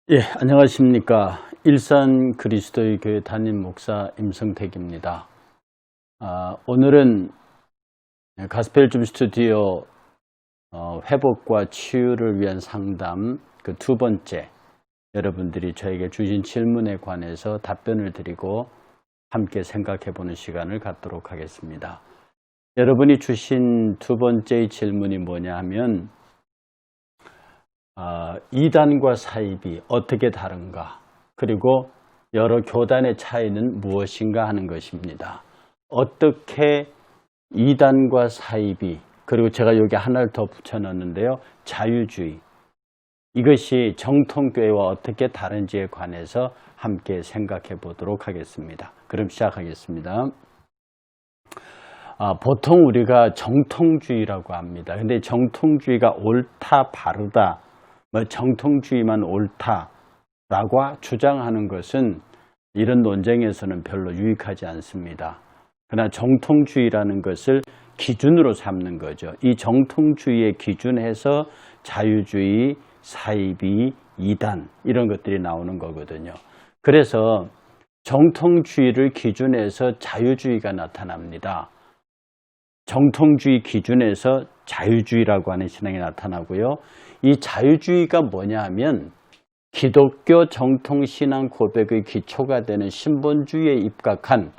예, 안녕하십니까. 일산 그리스도의 교회 담임 목사 임성택입니다. 오늘은 가스펠 줌 스튜디오 회복과 치유를 위한 상담 그 두 번째, 여러분들이 저에게 주신 질문에 관해서 답변을 드리고 함께 생각해 보는 시간을 갖도록 하겠습니다. 여러분이 주신 두 번째의 질문이 뭐냐 하면 이단과 사입이 어떻게 다른가, 그리고 여러 교단의 차이는 무엇인가 하는 것입니다. 어떻게 이단과 사입이, 그리고 제가 여기 하나를 더 붙여놨는데요, 자유주의, 이것이 정통교회와 어떻게 다른지에 관해서 함께 생각해 보도록 하겠습니다. 그럼 시작하겠습니다. 보통 우리가 정통주의라고 합니다. 근데 정통주의가 옳다, 바르다, 정통주의만 옳다라고 주장하는 것은 이런 논쟁에서는 별로 유익하지 않습니다. 그러나 정통주의라는 것을 기준으로 삼는 거죠. 이 정통주의의 기준에서 자유주의, 사이비, 이단 이런 것들이 나오는 거거든요. 그래서 정통주의를 기준해서 자유주의가 나타납니다. 정통주의 기준에서 자유주의라고 하는 신앙이 나타나고요. 이 자유주의가 뭐냐 하면 기독교 정통신앙 고백의 기초가 되는 신본주의에 입각한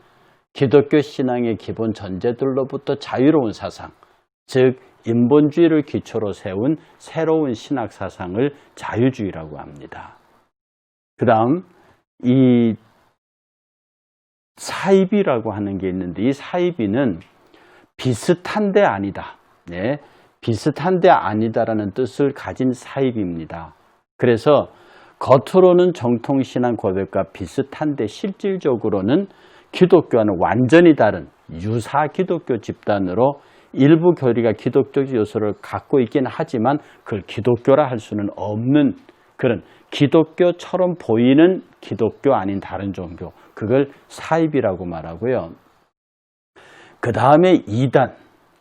기독교 신앙의 기본 전제들로부터 자유로운 사상, 즉 인본주의를 기초로 세운 새로운 신학 사상을 자유주의라고 합니다. 그 다음 이 사이비라고 하는 게 있는데, 이 사이비는 비슷한데 아니다. 네, 비슷한데 아니다라는 뜻을 가진 사입입니다. 그래서 겉으로는 정통신앙 고백과 비슷한데 실질적으로는 기독교와는 완전히 다른 유사 기독교 집단으로 일부 교리가 기독적 요소를 갖고 있긴 하지만 그걸 기독교라 할 수는 없는 그런 기독교처럼 보이는 기독교 아닌 다른 종교, 그걸 사입이라고 말하고요. 그 다음에 이단,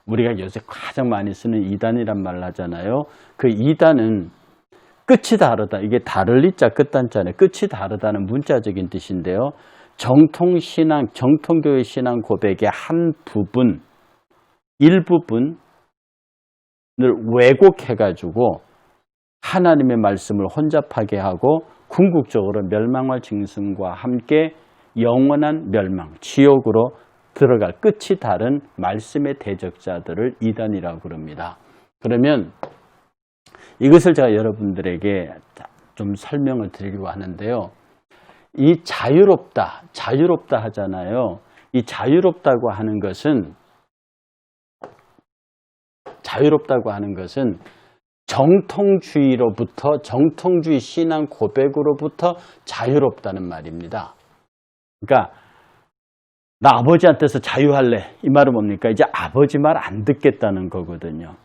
우리가 요새 가장 많이 쓰는 이단이란 말을 하잖아요. 그 이단은 끝이 다르다. 이게 다를 이자 끝단자네. 끝이 다르다는 문자적인 뜻인데요. 정통신앙, 정통교회 신앙 고백의 한 부분, 일부분을 왜곡해가지고 하나님의 말씀을 혼잡하게 하고 궁극적으로 멸망할 징승과 함께 영원한 멸망, 지옥으로 들어갈 끝이 다른 말씀의 대적자들을 이단이라고 그럽니다. 그러면 이것을 제가 여러분들에게 좀 설명을 드리려고 하는데요. 이 자유롭다 하잖아요. 이 자유롭다고 하는 것은 정통주의로부터, 정통주의 신앙 고백으로부터 자유롭다는 말입니다. 그러니까 나 아버지한테서 자유할래. 이 말은 뭡니까? 이제 아버지 말 안 듣겠다는 거거든요.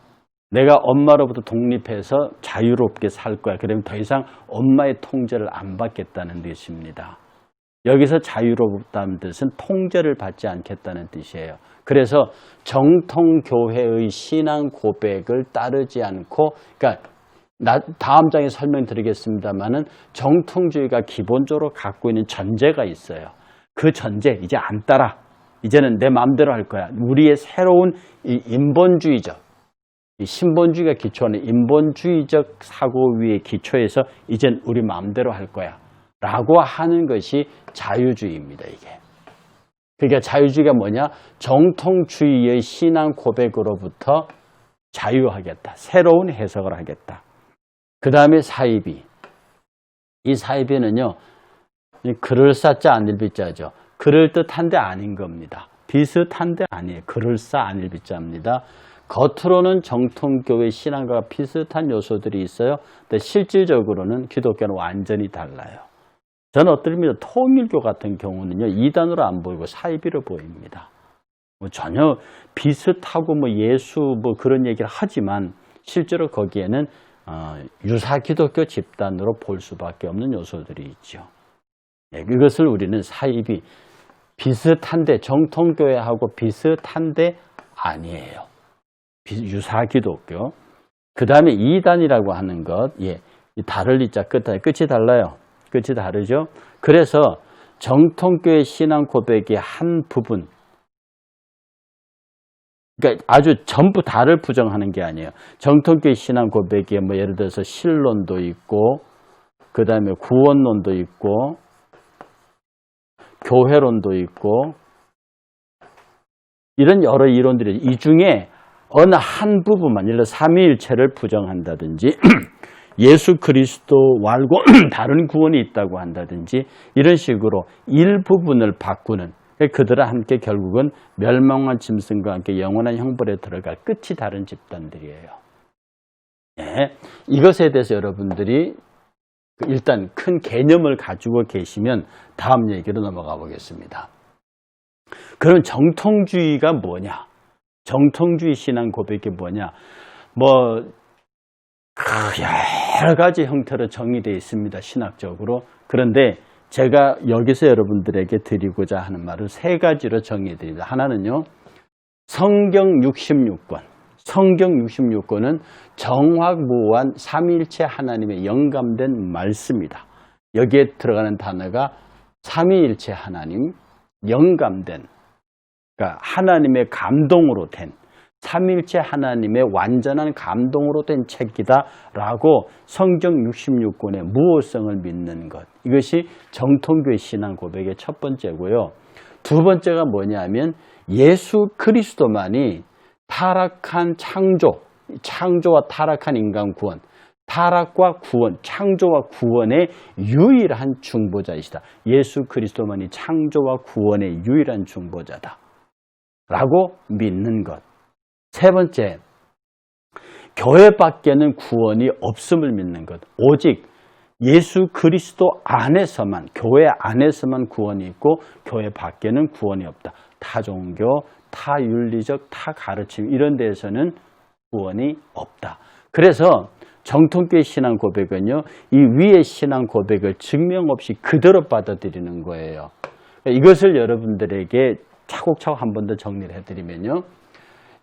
내가 엄마로부터 독립해서 자유롭게 살 거야. 그러면 더 이상 엄마의 통제를 안 받겠다는 뜻입니다. 여기서 자유롭다는 뜻은 통제를 받지 않겠다는 뜻이에요. 그래서 정통교회의 신앙 고백을 따르지 않고, 그러니까 다음 장에 설명드리겠습니다만은 정통주의가 기본적으로 갖고 있는 전제가 있어요. 그 전제 이제 안 따라. 이제는 내 마음대로 할 거야. 우리의 새로운 이 인본주의적, 이 신본주의가 기초하는 인본주의적 사고 위에 기초해서 이젠 우리 마음대로 할 거야 라고 하는 것이 자유주의입니다. 이게. 그러니까 자유주의가 뭐냐? 정통주의의 신앙 고백으로부터 자유하겠다. 새로운 해석을 하겠다. 그 다음에 사이비. 이 사이비는요, 그럴싸자 아닐비자죠. 그럴듯한데 아닌 겁니다. 비슷한데 아니에요. 그럴싸 아닐비자입니다. 겉으로는 정통교회 신앙과 비슷한 요소들이 있어요. 근데 실질적으로는 기독교는 완전히 달라요. 저는 어떨입니다. 통일교 같은 경우는요, 이단으로 안 보이고 사이비로 보입니다. 전혀 비슷하고 예수 그런 얘기를 하지만 실제로 거기에는 유사 기독교 집단으로 볼 수밖에 없는 요소들이 있죠. 네, 이것을 우리는 사입이 비슷한데, 정통교회하고 비슷한데 아니에요. 유사 기독교. 그 다음에 이단이라고 하는 것, 이 다를 이자 끝이 달라요. 끝이 다르죠. 그래서 정통교회 신앙 고백의 한 부분, 그러니까 아주 전부 다를 부정하는 게 아니에요. 정통교회 신앙 고백에 뭐 예를 들어서 신론도 있고, 그 다음에 구원론도 있고, 교회론도 있고, 이런 여러 이론들이, 이 중에 어느 한 부분만, 예를 들어 삼위일체를 부정한다든지 예수 그리스도 말고 다른 구원이 있다고 한다든지 이런 식으로 일부분을 바꾸는, 그들은 함께 결국은 멸망한 짐승과 함께 영원한 형벌에 들어갈 끝이 다른 집단들이에요. 네, 이것에 대해서 여러분들이 일단 큰 개념을 가지고 계시면 다음 얘기로 넘어가 보겠습니다. 그럼 정통주의가 뭐냐? 정통주의 신앙 고백이 뭐냐? 뭐 여러 가지 형태로 정의되어 있습니다. 신학적으로. 그런데 제가 여기서 여러분들에게 드리고자 하는 말은 세 가지로 정의해 드립니다. 하나는요, 성경 66권. 성경 66권은 정확무한 삼위일체 하나님의 영감된 말씀이다. 여기에 들어가는 단어가 삼위일체 하나님, 영감된, 그러니까 하나님의 감동으로 된, 삼위일체 하나님의 완전한 감동으로 된 책이다 라고 성경 66권의 무호성을 믿는 것, 이것이 정통교회 신앙 고백의 첫 번째고요. 두 번째가 뭐냐면 예수 그리스도만이 타락한 창조와 타락한 인간 구원, 타락과 구원, 창조와 구원의 유일한 중보자이시다. 예수 그리스도만이 창조와 구원의 유일한 중보자다 라고 믿는 것. 세 번째, 교회 밖에는 구원이 없음을 믿는 것. 오직 예수 그리스도 안에서만, 교회 안에서만 구원이 있고 교회 밖에는 구원이 없다. 타 종교, 타 윤리적, 타 가르침 이런 데에서는 구원이 없다. 그래서 정통교회 신앙 고백은요, 이 위의 신앙 고백을 증명 없이 그대로 받아들이는 거예요. 이것을 여러분들에게 차곡차곡 한 번 더 정리를 해드리면요,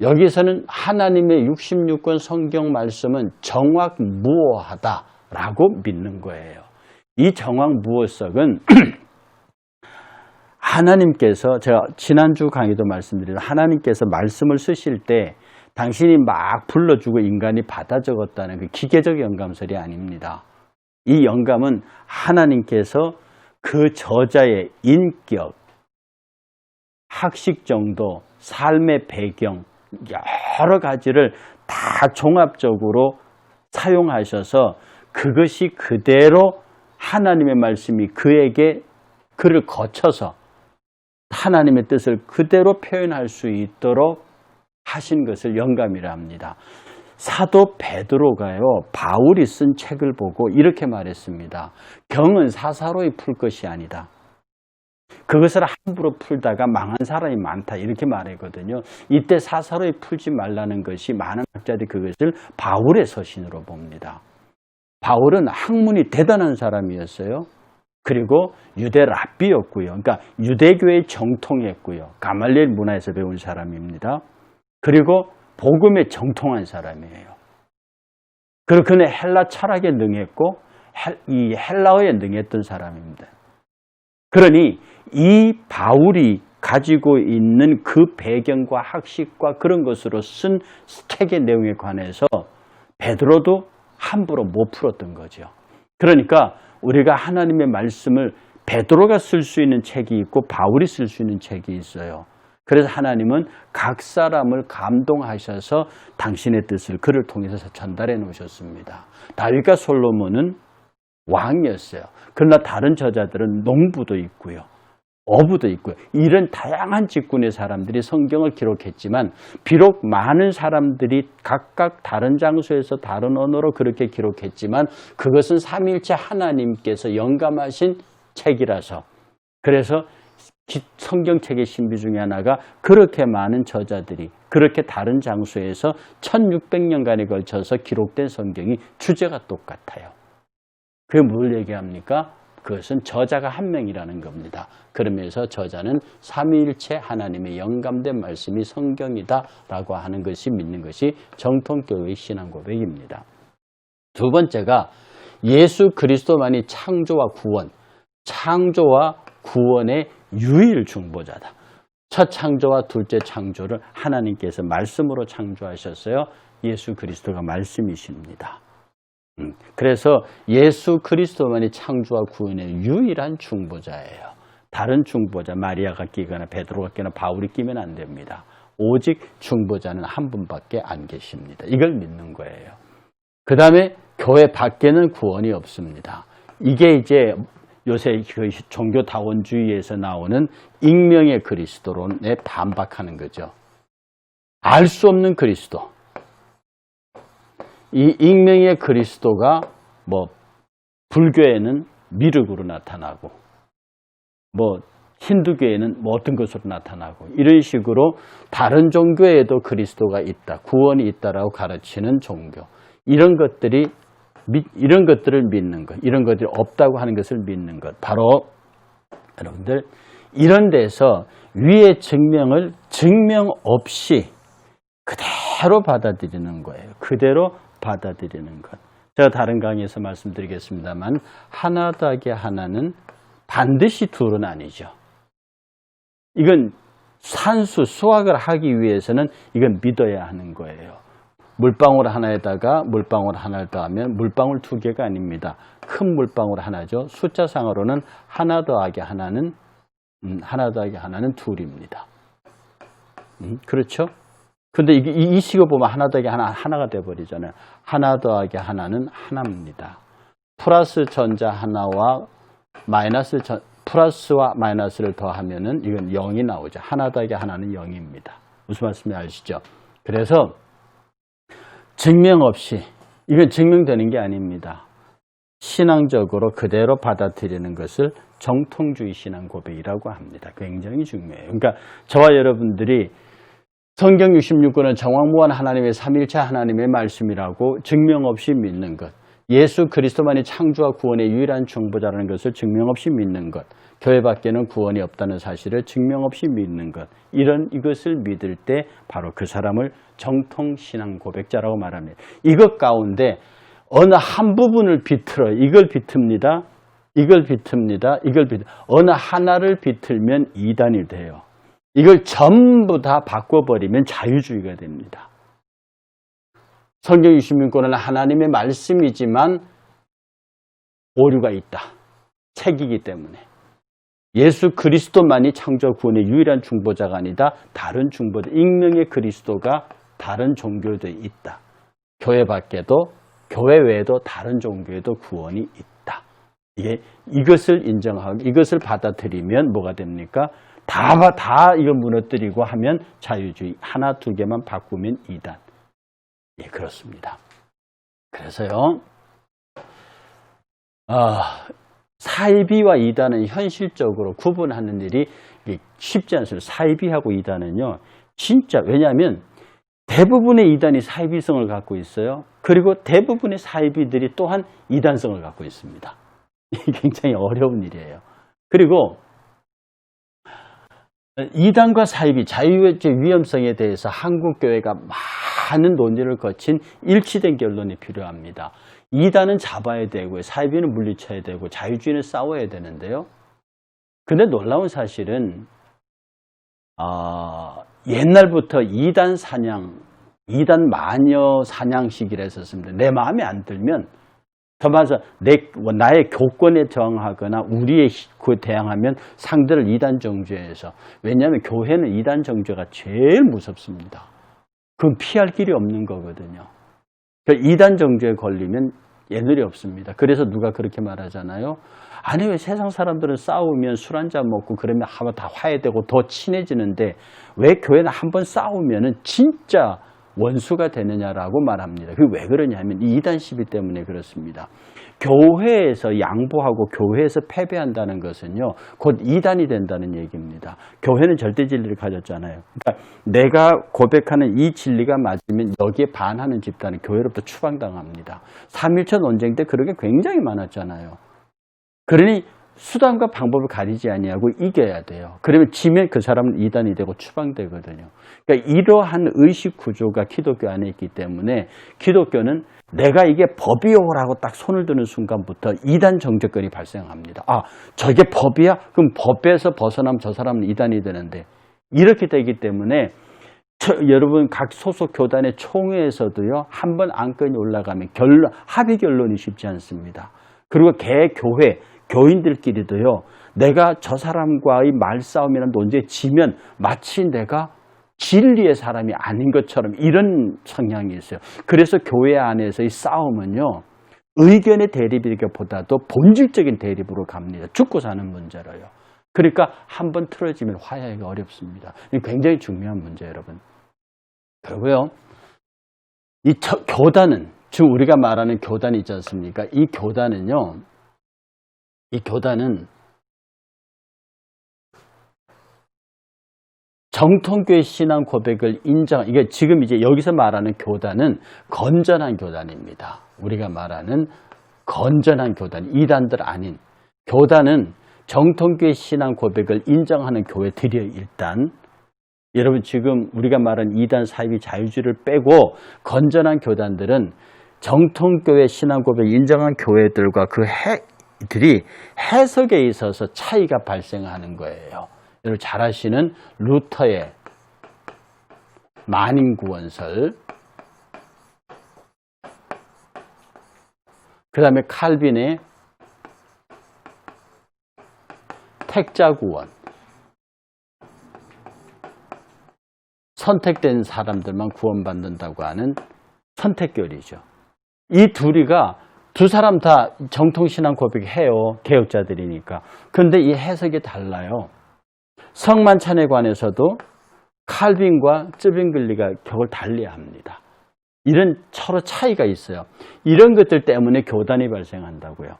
여기서는 하나님의 66권 성경 말씀은 정확무오하다라고 믿는 거예요. 이 정확무오성은 하나님께서, 제가 지난주 강의도 말씀드린, 하나님께서 말씀을 쓰실 때 당신이 막 불러주고 인간이 받아 적었다는 그 기계적 영감설이 아닙니다. 이 영감은 하나님께서 그 저자의 인격, 학식 정도, 삶의 배경, 여러 가지를 다 종합적으로 사용하셔서 그것이 그대로 하나님의 말씀이 그를 거쳐서 하나님의 뜻을 그대로 표현할 수 있도록 하신 것을 영감이라 합니다. 사도 베드로가요, 바울이 쓴 책을 보고 이렇게 말했습니다. 경은 사사로이 풀 것이 아니다. 그것을 함부로 풀다가 망한 사람이 많다, 이렇게 말했거든요. 이때 사사로이 풀지 말라는 것이 많은 학자들이 그것을 바울의 서신으로 봅니다. 바울은 학문이 대단한 사람이었어요. 그리고 유대 랍비였고요. 그러니까 유대교의 정통했고요. 가말리엘 문화에서 배운 사람입니다. 그리고 복음에 정통한 사람이에요. 그리고 그는 헬라 철학에 능했고 이 헬라어에 능했던 사람입니다. 그러니 이 바울이 가지고 있는 그 배경과 학식과 그런 것으로 쓴 책의 내용에 관해서 베드로도 함부로 못 풀었던 거죠. 그러니까 우리가 하나님의 말씀을 베드로가 쓸 수 있는 책이 있고 바울이 쓸 수 있는 책이 있어요. 그래서 하나님은 각 사람을 감동하셔서 당신의 뜻을 그를 통해서 전달해 놓으셨습니다. 다윗과 솔로몬은 왕이었어요. 그러나 다른 저자들은 농부도 있고요, 어부도 있고요. 이런 다양한 직군의 사람들이 성경을 기록했지만 비록 많은 사람들이 각각 다른 장소에서 다른 언어로 그렇게 기록했지만 그것은 삼위일체 하나님께서 영감하신 책이라서, 그래서 성경책의 신비 중에 하나가 그렇게 많은 저자들이 그렇게 다른 장소에서 1600년간에 걸쳐서 기록된 성경이 주제가 똑같아요. 그게 뭘 얘기합니까? 그것은 저자가 한 명이라는 겁니다. 그러면서 저자는 삼위일체 하나님의 영감된 말씀이 성경이다라고 하는 것이, 믿는 것이 정통교회의 신앙 고백입니다. 두 번째가 예수 그리스도만이 창조와 구원의 유일 중보자다. 첫 창조와 둘째 창조를 하나님께서 말씀으로 창조하셨어요. 예수 그리스도가 말씀이십니다. 그래서 예수 그리스도만이 창조와 구원의 유일한 중보자예요. 다른 중보자, 마리아가 끼거나 베드로가 끼거나 바울이 끼면 안 됩니다. 오직 중보자는 한 분밖에 안 계십니다. 이걸 믿는 거예요. 그 다음에 교회 밖에는 구원이 없습니다. 이게 이제 요새 그 종교다원주의에서 나오는 익명의 그리스도론에 반박하는 거죠. 알 수 없는 그리스도. 이 익명의 그리스도가 뭐 불교에는 미륵으로 나타나고 뭐 힌두교에는 뭐 어떤 것으로 나타나고 이런 식으로 다른 종교에도 그리스도가 있다, 구원이 있다라고 가르치는 종교. 이런 것들을 믿는 것, 이런 것들이 없다고 하는 것을 믿는 것. 바로 여러분들 이런 데서 위의 증명을 증명 없이 그대로 받아들이는 거예요. 그대로 받아들이는 것. 제가 다른 강의에서 말씀드리겠습니다만 하나 더하기 하나는 반드시 둘은 아니죠. 이건 산수, 수학을 하기 위해서는 이건 믿어야 하는 거예요. 물방울 하나에다가 물방울 하나를 더하면 물방울 두 개가 아닙니다. 큰 물방울 하나죠. 숫자상으로는 하나 더하기 하나는 둘입니다. 그렇죠? 근데 이 식을 보면 하나 더하기 하나가 돼버리잖아요. 하나 더하기 하나는 하나입니다. 플러스 전자 하나와 플러스와 마이너스를 더하면은 이건 0이 나오죠. 하나 더하기 하나는 0입니다. 무슨 말씀인지 아시죠? 그래서 증명 없이, 이건 증명되는 게 아닙니다. 신앙적으로 그대로 받아들이는 것을 정통주의 신앙 고백이라고 합니다. 굉장히 중요해요. 그러니까 저와 여러분들이 성경 66권은 정황무한 하나님의 삼일체 하나님의 말씀이라고 증명 없이 믿는 것, 예수 그리스도만이 창조와 구원의 유일한 중보자라는 것을 증명 없이 믿는 것, 교회 밖에는 구원이 없다는 사실을 증명 없이 믿는 것, 이것을 믿을 때 바로 그 사람을 정통신앙 고백자라고 말합니다. 이것 가운데 어느 한 부분을 비틀어 이걸 비틉니다. 어느 하나를 비틀면 이단이 돼요. 이걸 전부 다 바꿔버리면 자유주의가 됩니다. 성경 66권은 하나님의 말씀이지만 오류가 있다. 책이기 때문에. 예수 그리스도만이 창조 구원의 유일한 중보자가 아니다. 다른 중보자, 익명의 그리스도가 다른 종교도 있다. 교회 밖에도, 교회 외에도 다른 종교에도 구원이 있다. 이것을 인정하고 이것을 받아들이면 뭐가 됩니까? 다 이거 무너뜨리고 하면 자유주의. 하나, 두 개만 바꾸면 이단. 예, 그렇습니다. 그래서요, 사이비와 이단은 현실적으로 구분하는 일이 쉽지 않습니다. 사이비하고 이단은요, 진짜, 왜냐하면 대부분의 이단이 사이비성을 갖고 있어요. 그리고 대부분의 사이비들이 또한 이단성을 갖고 있습니다. 이게 굉장히 어려운 일이에요. 그리고 이단과 사이비, 자유의 위험성에 대해서 한국교회가 많은 논의를 거친 일치된 결론이 필요합니다. 이단은 잡아야 되고 사이비는 물리쳐야 되고 자유주의는 싸워야 되는데요. 근데 놀라운 사실은 옛날부터 이단 마녀 사냥식이라 했었습니다. 내 마음에 안 들면 더 맞아 나의 교권에 저항하거나 우리의 대항하면 상대를 이단 정죄해서, 왜냐하면 교회는 이단 정죄가 제일 무섭습니다. 그건 피할 길이 없는 거거든요. 그러니까 이단 정죄에 걸리면 예늘이 없습니다. 그래서 누가 그렇게 말하잖아요. 아니 왜 세상 사람들은 싸우면 술 한잔 먹고 그러면 한번 다 화해되고 더 친해지는데 왜 교회는 한번 싸우면은 진짜 원수가 되느냐라고 말합니다. 그게 왜 그러냐면 이 이단 시비 때문에 그렇습니다. 교회에서 양보하고 교회에서 패배한다는 것은요, 곧 이단이 된다는 얘기입니다. 교회는 절대 진리를 가졌잖아요. 그러니까 내가 고백하는 이 진리가 맞으면 여기에 반하는 집단은 교회로부터 추방당합니다. 3.1차 논쟁 때 그런 게 굉장히 많았잖아요. 그러니 수단과 방법을 가리지 아니하고 이겨야 돼요. 그러면 지면 그 사람은 이단이 되고 추방되거든요. 그러니까 이러한 의식 구조가 기독교 안에 있기 때문에 기독교는 내가 이게 법이요라고 딱 손을 드는 순간부터 이단 정죄권이 발생합니다. 아, 저게 법이야? 그럼 법에서 벗어나면 저 사람은 이단이 되는데, 이렇게 되기 때문에 여러분 각 소속 교단의 총회에서도요, 한번 안건이 올라가면 합의 결론이 쉽지 않습니다. 그리고 개 교회 교인들끼리도요, 내가 저 사람과의 말싸움이나 논쟁에 지면 마치 내가 진리의 사람이 아닌 것처럼 이런 성향이 있어요. 그래서 교회 안에서의 싸움은요, 의견의 대립이기보다도 본질적인 대립으로 갑니다. 죽고 사는 문제로요. 그러니까 한번 틀어지면 화해하기가 어렵습니다. 굉장히 중요한 문제예요, 여러분. 그리고요, 이 교단은, 지금 우리가 말하는 교단이 있지 않습니까? 이 교단은 정통교회 신앙 고백을 이게 지금 이제 여기서 말하는 교단은 건전한 교단입니다. 우리가 말하는 건전한 교단, 이단들 아닌 교단은 정통교회 신앙 고백을 인정하는 교회들이에요. 일단 여러분, 지금 우리가 말하는 이단 사이비 자유주의를 빼고 건전한 교단들은 정통교회 신앙 고백을 인정한 교회들과 그들이 해석에 있어서 차이가 발생하는 거예요. 여러분 잘 아시는 루터의 만인구원설, 그 다음에 칼빈의 택자구원, 선택된 사람들만 구원받는다고 하는 선택교리죠. 이 두 사람 다 정통신앙 고백해요. 개혁자들이니까. 그런데 이 해석이 달라요. 성만찬에 관해서도 칼빈과 쯔빙글리가 격을 달리합니다. 이런 서로 차이가 있어요. 이런 것들 때문에 교단이 발생한다고요.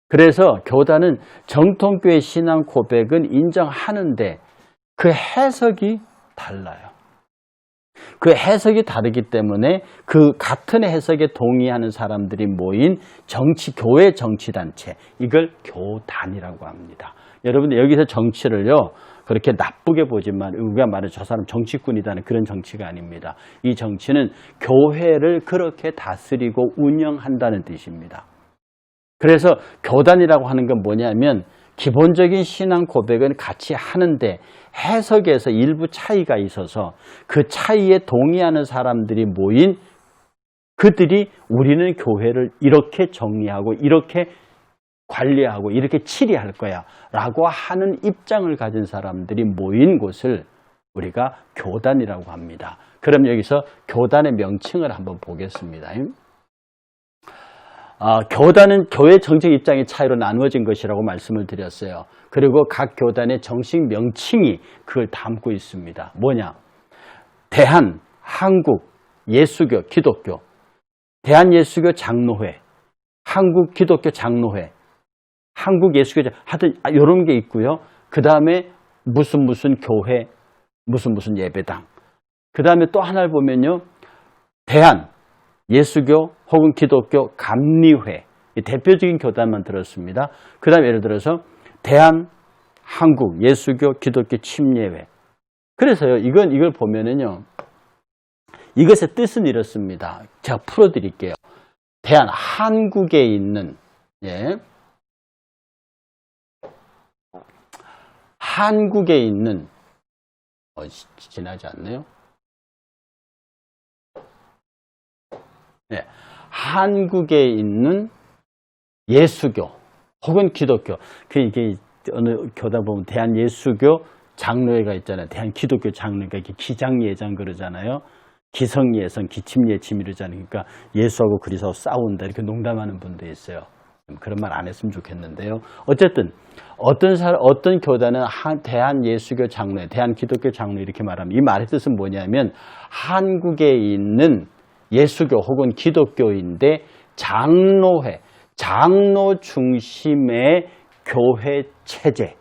그래서 교단은 정통교회 신앙 고백은 인정하는데 그 해석이 달라요. 그 해석이 다르기 때문에 그 같은 해석에 동의하는 사람들이 모인 교회 정치단체, 이걸 교단이라고 합니다. 여러분들 여기서 정치를요, 그렇게 나쁘게 보지만 우리가 말해 저 사람 정치꾼이다는 그런 정치가 아닙니다. 이 정치는 교회를 그렇게 다스리고 운영한다는 뜻입니다. 그래서 교단이라고 하는 건 뭐냐면 기본적인 신앙 고백은 같이 하는데 해석에서 일부 차이가 있어서 그 차이에 동의하는 사람들이 모인 그들이 우리는 교회를 이렇게 정리하고 이렇게 관리하고 이렇게 치리할 거야 라고 하는 입장을 가진 사람들이 모인 곳을 우리가 교단이라고 합니다. 그럼 여기서 교단의 명칭을 한번 보겠습니다. 교단은 교회 정책 입장의 차이로 나누어진 것이라고 말씀을 드렸어요. 그리고 각 교단의 정식 명칭이 그걸 담고 있습니다. 뭐냐? 대한, 한국, 예수교, 기독교, 대한예수교 장로회, 한국 기독교 장로회, 한국 예수교, 하여튼 이런 게 있고요. 그 다음에 무슨 교회, 무슨 예배당. 그 다음에 또 하나를 보면요. 대한, 예수교 혹은 기독교 감리회, 대표적인 교단만 들었습니다. 그 다음에 예를 들어서 대한, 한국, 예수교, 기독교 침례회. 그래서요, 이걸 보면은요, 이것의 뜻은 이렇습니다. 제가 풀어드릴게요. 대한, 한국에 있는, 한국에 있는, 지나지 않네요. 한국에 있는 예수교 혹은 기독교, 이게 어느 교단 보면 대한예수교 장로회가 있잖아요. 대한기독교 장로회가 이렇게 기장예장 그러잖아요. 기성예성, 기침예침 이러잖아요. 그러니까 예수하고 그리스도하고 싸운다 이렇게 농담하는 분도 있어요. 그런 말 안 했으면 좋겠는데요. 어쨌든 어떤 교단은 대한예수교 장로회, 대한기독교 장로회 이렇게 말하면 이 말의 뜻은 뭐냐면 한국에 있는 예수교 혹은 기독교인데 장로회, 장로 중심의 교회 체제,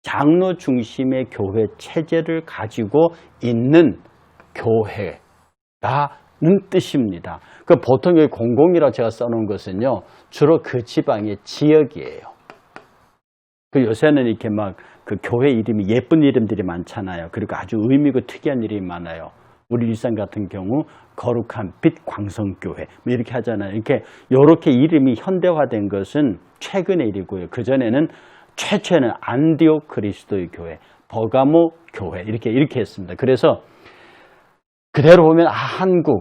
장로 중심의 교회 체제를 가지고 있는 교회라는 뜻입니다. 그 보통 여기 공공이라고 제가 써놓은 것은요, 주로 그 지방의 지역이에요. 그 요새는 이렇게 막 그 교회 이름이 예쁜 이름들이 많잖아요. 그리고 아주 의미고 특이한 이름이 많아요. 우리 일산 같은 경우 거룩한 빛 광성교회 뭐 이렇게 하잖아요. 이렇게 이름이 현대화된 것은 최근의 일이고요. 그전에는 최초에는 안디옥 그리스도의 교회, 버가모 교회 이렇게 했습니다. 그래서 그대로 보면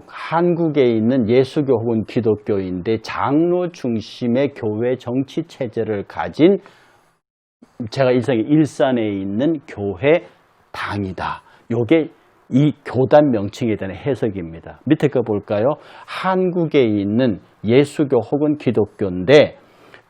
한국에 있는 예수교 혹은 기독교인데 장로 중심의 교회 정치 체제를 가진 제가 일산에 있는 교회 당이다. 요게 이 교단 명칭에 대한 해석입니다. 밑에 거 볼까요? 한국에 있는 예수교 혹은 기독교인데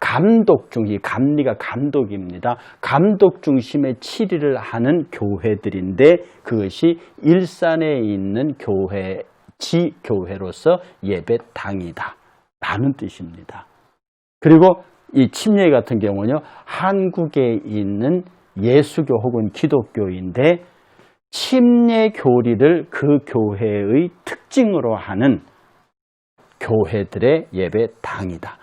감독 중심, 감리가 감독입니다. 감독 중심의 치리를 하는 교회들인데 그것이 일산에 있는 교회, 지교회로서 예배당이다 라는 뜻입니다. 그리고 이 침례 같은 경우는요, 한국에 있는 예수교 혹은 기독교인데 침례 교리를 그 교회의 특징으로 하는 교회들의 예배당이다.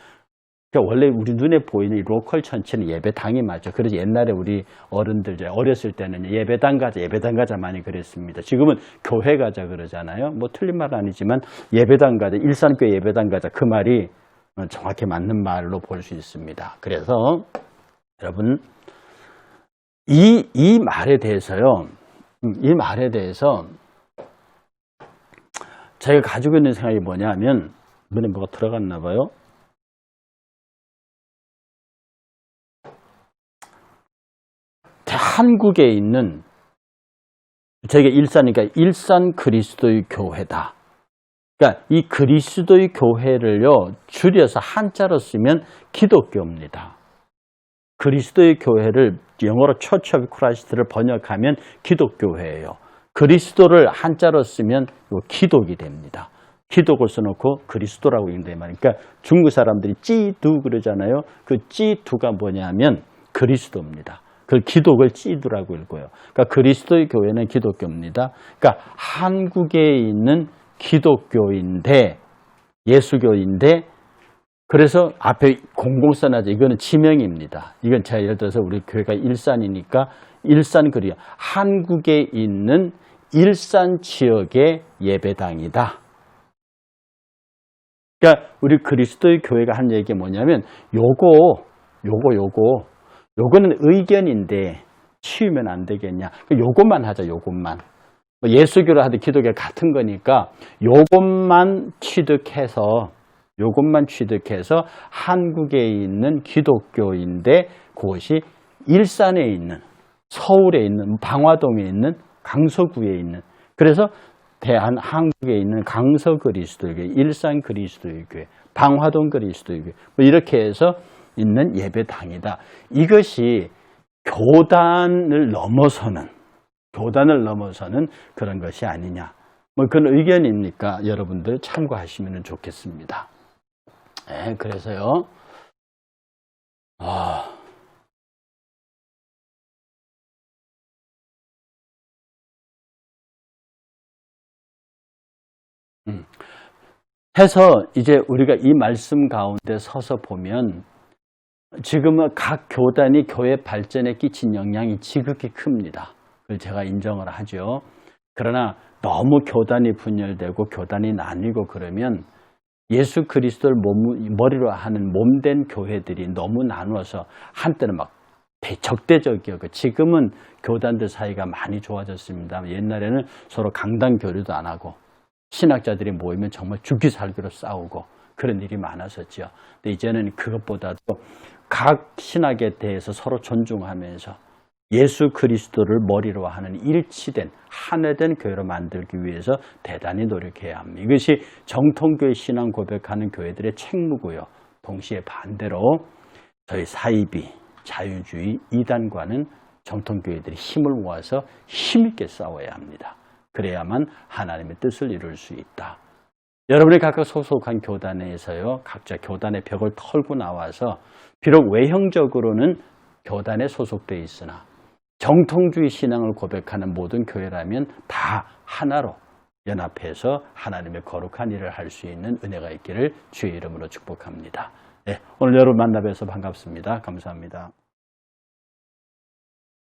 그러니까 원래 우리 눈에 보이는 이 로컬 천체는 예배당이 맞죠. 그래서 옛날에 우리 어른들 어렸을 때는 예배당 가자 많이 그랬습니다. 지금은 교회 가자 그러잖아요. 뭐 틀린 말은 아니지만 예배당 가자, 일산교회 예배당 가자 그 말이 정확히 맞는 말로 볼 수 있습니다. 그래서 여러분 이 말에 대해서요. 이 말에 대해서 제가 가지고 있는 생각이 뭐냐면 눈에 뭐가 들어갔나 봐요. 한국에 있는 저희가 일산이니까 일산 그리스도의 교회다. 그러니까 이 그리스도의 교회를요 줄여서 한자로 쓰면 기독교입니다. 그리스도의 교회를 영어로 Church of Christ를 번역하면 기독교회예요. 그리스도를 한자로 쓰면 기독이 됩니다. 기독을 써놓고 그리스도라고 읽는다 말이에요. 그러니까 중국 사람들이 찌두 그러잖아요. 그 찌두가 뭐냐면 그리스도입니다. 그 기독을 찌두라고 읽고요. 그러니까 그리스도의 교회는 기독교입니다. 그러니까 한국에 있는 기독교인데 예수교인데 그래서 앞에 공공 써놔죠. 이거는 지명입니다. 이건 제가 예를 들어서 우리 교회가 일산이니까 일산 그리야 한국에 있는 일산 지역의 예배당이다. 그러니까 우리 그리스도의 교회가 한 얘기가 뭐냐면 요거는 의견인데 치우면 안 되겠냐. 요것만 하자. 요것만. 예수교를 하든 기독교 같은 거니까 요것만 취득해서 한국에 있는 기독교인데 그것이 일산에 있는 서울에 있는 방화동에 있는 강서구에 있는 그래서 한국에 있는 강서 그리스도교회, 일산 그리스도교회, 방화동 그리스도교회 뭐 이렇게 해서 있는 예배당이다. 이것이 교단을 넘어서는 그런 것이 아니냐. 뭐 그런 의견이니까 여러분들 참고하시면 좋겠습니다. 네, 그래서요. 해서 이제 우리가 이 말씀 가운데 서서 보면 지금은 각 교단이 교회 발전에 끼친 영향이 지극히 큽니다. 그걸 제가 인정을 하죠. 그러나 너무 교단이 분열되고 교단이 나뉘고 그러면 예수 그리스도를 머리로 하는 몸된 교회들이 너무 나누어서 한때는 막 적대적이었고 지금은 교단들 사이가 많이 좋아졌습니다. 옛날에는 서로 강당 교류도 안 하고 신학자들이 모이면 정말 죽기 살기로 싸우고 그런 일이 많았었죠. 근데 이제는 그것보다도 각 신학에 대해서 서로 존중하면서 예수 그리스도를 머리로 하는 일치된 하나된 교회로 만들기 위해서 대단히 노력해야 합니다. 이것이 정통교회 신앙 고백하는 교회들의 책무고요. 동시에 반대로 저희 사이비, 자유주의, 이단과는 정통교회들이 힘을 모아서 힘있게 싸워야 합니다. 그래야만 하나님의 뜻을 이룰 수 있다. 여러분이 각각 소속한 교단에서요. 각자 교단의 벽을 털고 나와서 비록 외형적으로는 교단에 소속되어 있으나 정통주의 신앙을 고백하는 모든 교회라면 다 하나로 연합해서 하나님의 거룩한 일을 할 수 있는 은혜가 있기를 주의 이름으로 축복합니다. 네, 오늘 여러분 만나 뵈서 반갑습니다. 감사합니다.